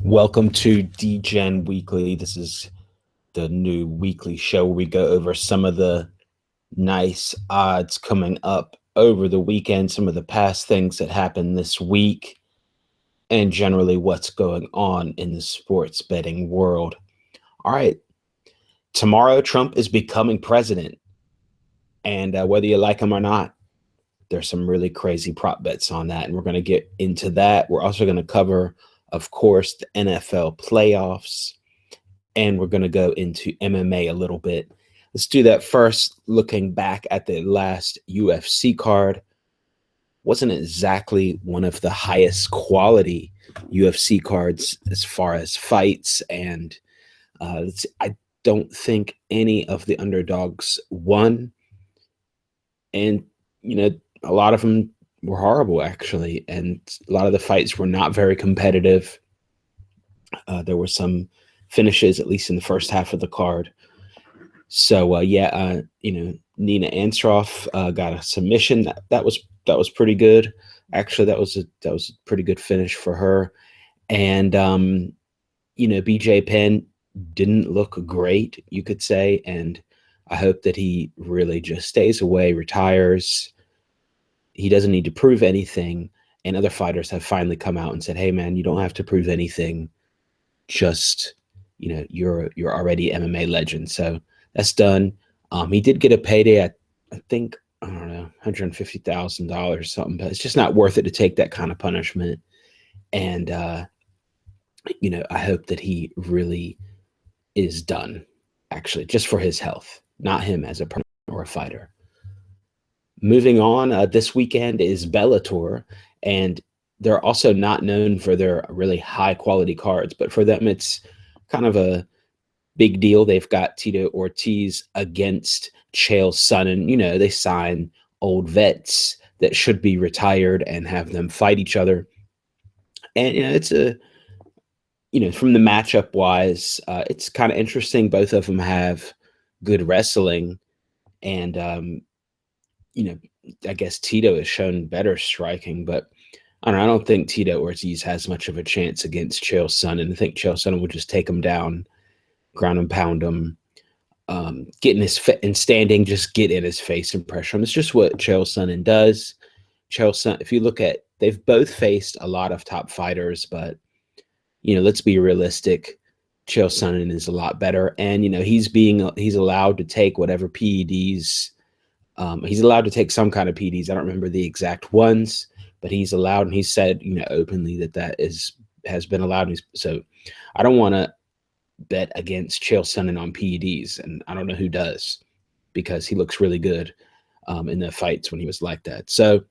Welcome to Degen Weekly. This is the new weekly show where we go over some of the nice odds coming up over the weekend, some of the past things that happened this week, and generally what's going on in the sports betting world. All right, tomorrow Trump is becoming president, and whether you like him or not, there's some really crazy prop bets on that, and we're going to get into that. We're also going to cover, of course, the NFL playoffs, and we're going to go into MMA a little bit. Let's do that first, looking back at the last UFC card. Wasn't exactly one of the highest quality UFC cards as far as fights, and I don't think any of the underdogs won. And, a lot of them were horrible, actually, and a lot of the fights were not very competitive. There were some finishes, at least in the first half of the card. So Nina Ansaroff got a submission. That was pretty good. Actually, that was a pretty good finish for her. And BJ Penn didn't look great, you could say, and I hope that he really just stays away, retires. He doesn't need to prove anything, and other fighters have finally come out and said, "Hey, man, you don't have to prove anything. Just, you're already MMA legend." So that's done. He did get a payday. I think, I don't know, $150,000 or something, but it's just not worth it to take that kind of punishment. And I hope that he really is done. Actually, just for his health, not him as a person or a fighter. Moving on, this weekend is Bellator, and they're also not known for their really high quality cards, but for them, it's kind of a big deal. They've got Tito Ortiz against Chael Sonnen. They sign old vets that should be retired and have them fight each other. And, it's from the matchup wise, it's kind of interesting. Both of them have good wrestling, and, I guess Tito has shown better striking, but I don't think Tito Ortiz has much of a chance against Chael Sonnen. I think Chael Sonnen would just take him down, ground and pound him, get in his and standing, just get in his face and pressure him. It's just what Chael Sonnen does. Chael Sonnen, if you look at, they've both faced a lot of top fighters, but let's be realistic. Chael Sonnen is a lot better, and he's allowed to take whatever PEDs. He's allowed to take some kind of PEDs. I don't remember the exact ones, but he's allowed, and he said, openly that has been allowed. So I don't want to bet against Chael Sonnen on PEDs, and I don't know who does, because he looks really good in the fights when he was like that. So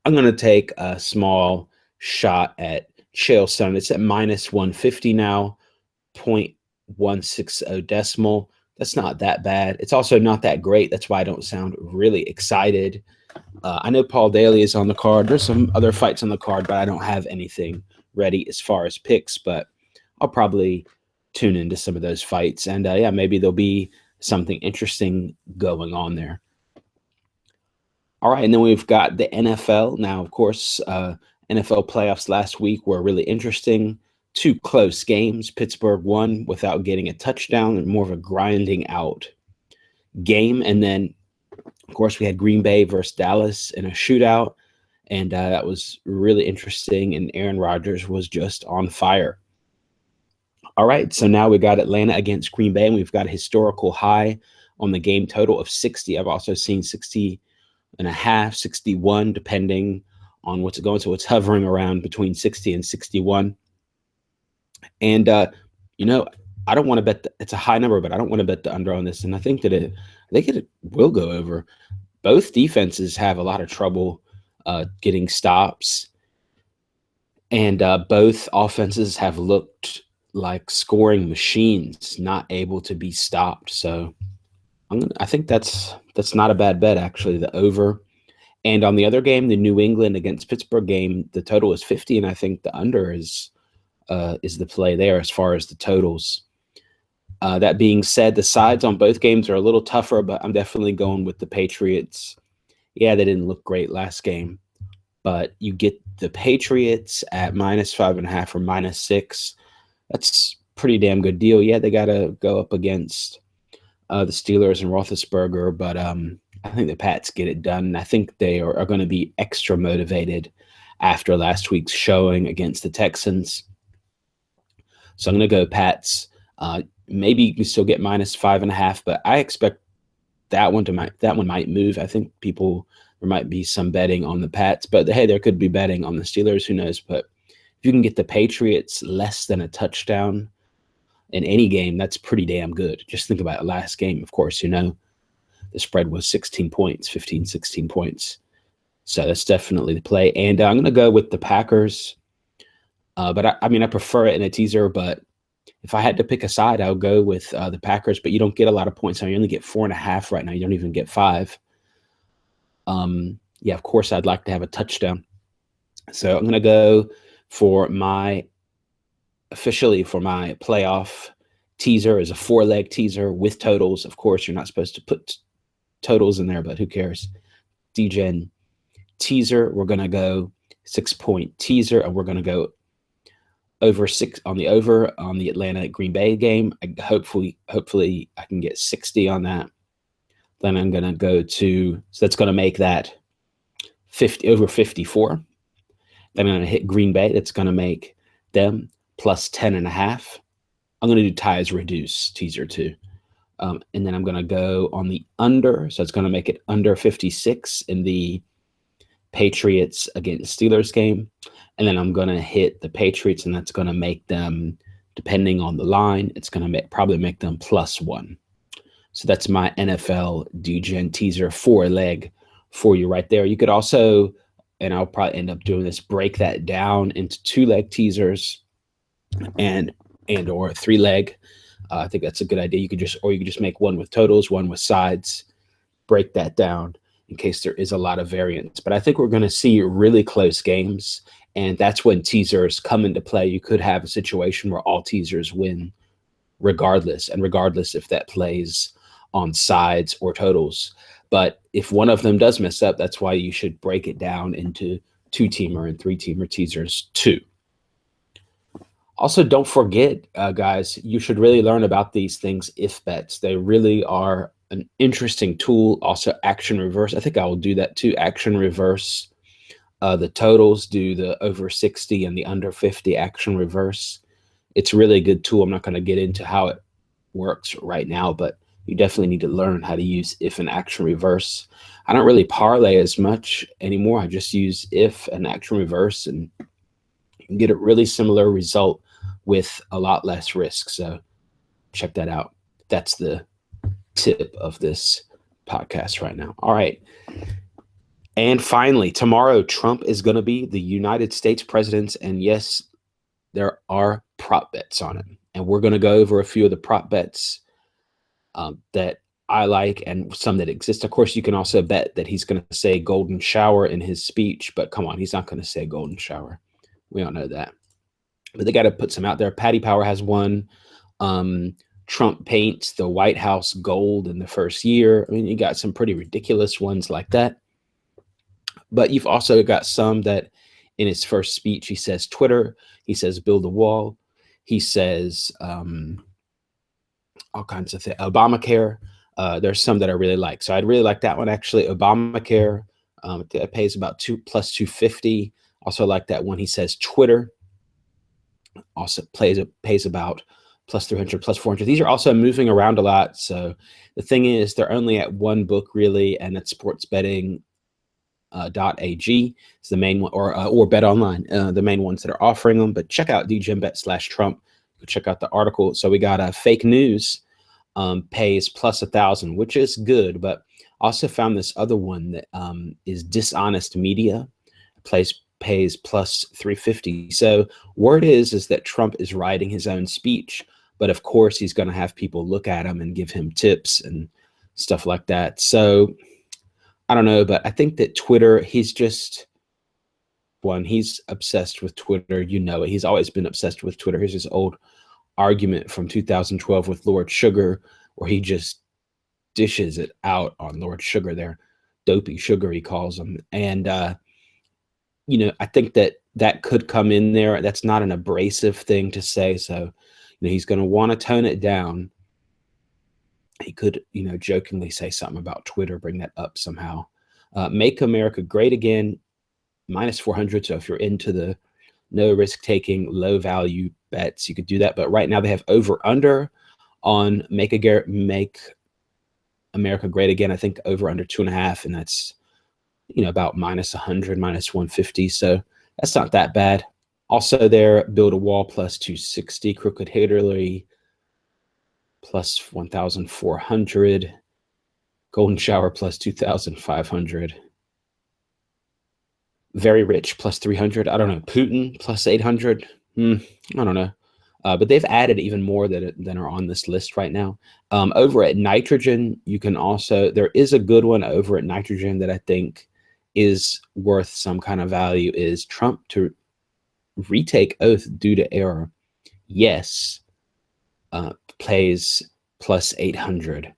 I'm going to take a small shot at Chael Sonnen. It's at minus 150 now, 0.160 decimal. That's not that bad. It's also not that great. That's why I don't sound really excited. I know Paul Daly is on the card. There's some other fights on the card, but I don't have anything ready as far as picks. But I'll probably tune into some of those fights. And maybe there'll be something interesting going on there. All right, and then we've got the NFL. Now, of course, NFL playoffs last week were really interesting. Two close games. Pittsburgh won without getting a touchdown, and more of a grinding out game. And then, of course, we had Green Bay versus Dallas in a shootout, and that was really interesting, and Aaron Rodgers was just on fire. All right, so now we got Atlanta against Green Bay, and we've got a historical high on the game total of 60. I've also seen 60 and a half, 61, depending on what's going. So it's hovering around between 60 and 61. And, I don't want to bet it's a high number, but I don't want to bet the under on this. And I think it will go over. Both defenses have a lot of trouble getting stops. And both offenses have looked like scoring machines, not able to be stopped. So I think that's not a bad bet, actually, the over. And on the other game, the New England against Pittsburgh game, the total is 50, and I think the under is the play there as far as the totals. That being said, the sides on both games are a little tougher, but I'm definitely going with the Patriots. Yeah, they didn't look great last game, but you get the Patriots at -5.5 or -6. That's pretty damn good deal. Yeah, they got to go up against the Steelers and Roethlisberger, but I think the Pats get it done. I think they are going to be extra motivated after last week's showing against the Texans. So I'm going to go Pats. Maybe you can still get -5.5, but I expect that one might move. I think there might be some betting on the Pats, but hey, there could be betting on the Steelers. Who knows? But if you can get the Patriots less than a touchdown in any game, that's pretty damn good. Just think about it. Last game, of course, the spread was 16 points, 15, 16 points. So that's definitely the play. And I'm going to go with the Packers. But I prefer it in a teaser, but if I had to pick a side, I would go with the Packers, but you don't get a lot of points. You only get 4.5 right now. You don't even get 5. Yeah, of course, I'd like to have a touchdown. So I'm going to go officially for my playoff teaser is a 4-leg teaser with totals. Of course, you're not supposed to put totals in there, but who cares? Degen teaser. We're going to go 6-point teaser, and we're going to go over 6 on the Atlanta Green Bay game. Hopefully I can get 60 on that. Then I'm going to go so that's going to make that 50 over 54. Then I'm going to hit Green Bay. That's going to make them plus 10.5. I'm going to do ties reduce teaser too. And then I'm going to go on the under. So it's going to make it under 56 in the Patriots against Steelers game. And then I'm going to hit the Patriots, and that's going to make them, depending on the line, it's going to probably make them +1. So that's my NFL Degen teaser 4-leg for you right there. You could also, and I'll probably end up doing this, break that down into 2-leg teasers and or 3-leg. I think that's a good idea. You could just make one with totals, one with sides, break that down in case there is a lot of variance. But I think we're going to see really close games, and that's when teasers come into play. You could have a situation where all teasers win regardless if that plays on sides or totals. But if one of them does mess up, that's why you should break it down into 2-teamer and 3-teamer teasers too. Also, don't forget, guys, you should really learn about these things, if bets. They really are an interesting tool. Also, action reverse. I think I will do that too. Action reverse. The totals, do the over 60 and the under 50 action reverse. It's really a good tool. I'm not going to get into how it works right now, but you definitely need to learn how to use if and action reverse. I don't really parlay as much anymore. I just use if and action reverse, and you can get a really similar result with a lot less risk. So check that out. That's the tip of this podcast right now. All right. And finally, tomorrow, Trump is going to be the United States president. And yes, there are prop bets on it. And we're going to go over a few of the prop bets that I like and some that exist. Of course, you can also bet that he's going to say golden shower in his speech. But come on, he's not going to say golden shower. We all know that. But they got to put some out there. Patty Power has one. Trump paints the White House gold in the first year. I mean, you got some pretty ridiculous ones like that. But you've also got some that in his first speech, he says Twitter. He says build a wall. He says all kinds of things. Obamacare. There's some that I really like. So I'd really like that one, actually. Obamacare. It pays about plus 250. Also like that one. He says Twitter. Also pays about plus 300, plus 400. These are also moving around a lot. So the thing is, they're only at one book really, and it's sportsbetting.ag is the main one, or Bet Online, the main ones that are offering them. But check out DGenBet/Trump. Check out the article. So we got fake news pays plus 1,000, which is good. But also found this other one that is dishonest media pays plus 350. So word is that Trump is writing his own speech, but of course he's going to have people look at him and give him tips and stuff like that. So I don't know, but I think that Twitter, he's obsessed with Twitter. You know it. He's always been obsessed with Twitter. Here's his old argument from 2012 with Lord Sugar, where he just dishes it out on Lord Sugar there. Dopey Sugar, he calls him. And I think that could come in there. That's not an abrasive thing to say. So, he's going to want to tone it down. He could, jokingly say something about Twitter, bring that up somehow. Make America Great Again, minus 400. So if you're into the no risk taking, low value bets, you could do that. But right now they have over under on Make America Great Again. I think over under 2.5, and that's about minus 100, minus 150. So that's not that bad. Also, there Build a Wall plus 260, Crooked Hillary plus 1,400, Golden Shower plus 2,500. Very Rich plus 300. I don't know. Putin plus 800. I don't know. But they've added even more than are on this list right now. Over at Nitrogen, you can also, there is a good one over at Nitrogen that I think is worth some kind of value, is Trump to retake oath due to error. Yes. Plays plus 800.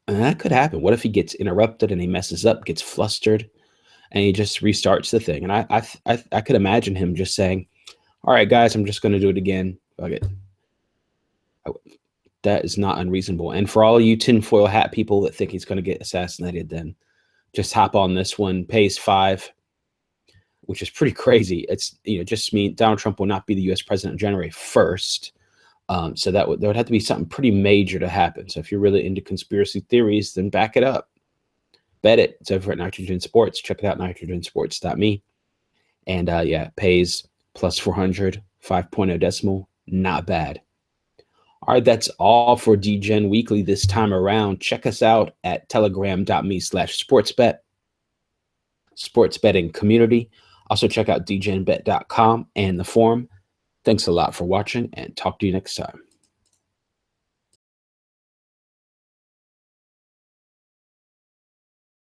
And that could happen. What if he gets interrupted and he messes up, gets flustered, and he just restarts the thing? And I could imagine him just saying, all right, guys, I'm just going to do it again. Fuck it. That is not unreasonable. And for all you tinfoil hat people that think he's going to get assassinated, then just hop on this one. Pays 5, which is pretty crazy. It's, just mean Donald Trump will not be the U.S. president on January 1st. So there would have to be something pretty major to happen. So if you're really into conspiracy theories, then back it up. Bet it. It's over at Nitrogen Sports. Check it out, nitrogensports.me. And yeah, it pays plus 400, 5.0 decimal. Not bad. All right, that's all for Degen Weekly this time around. Check us out at telegram.me/sportsbet, sports betting community. Also check out degenbet.com and the forum. Thanks a lot for watching, and talk to you next time.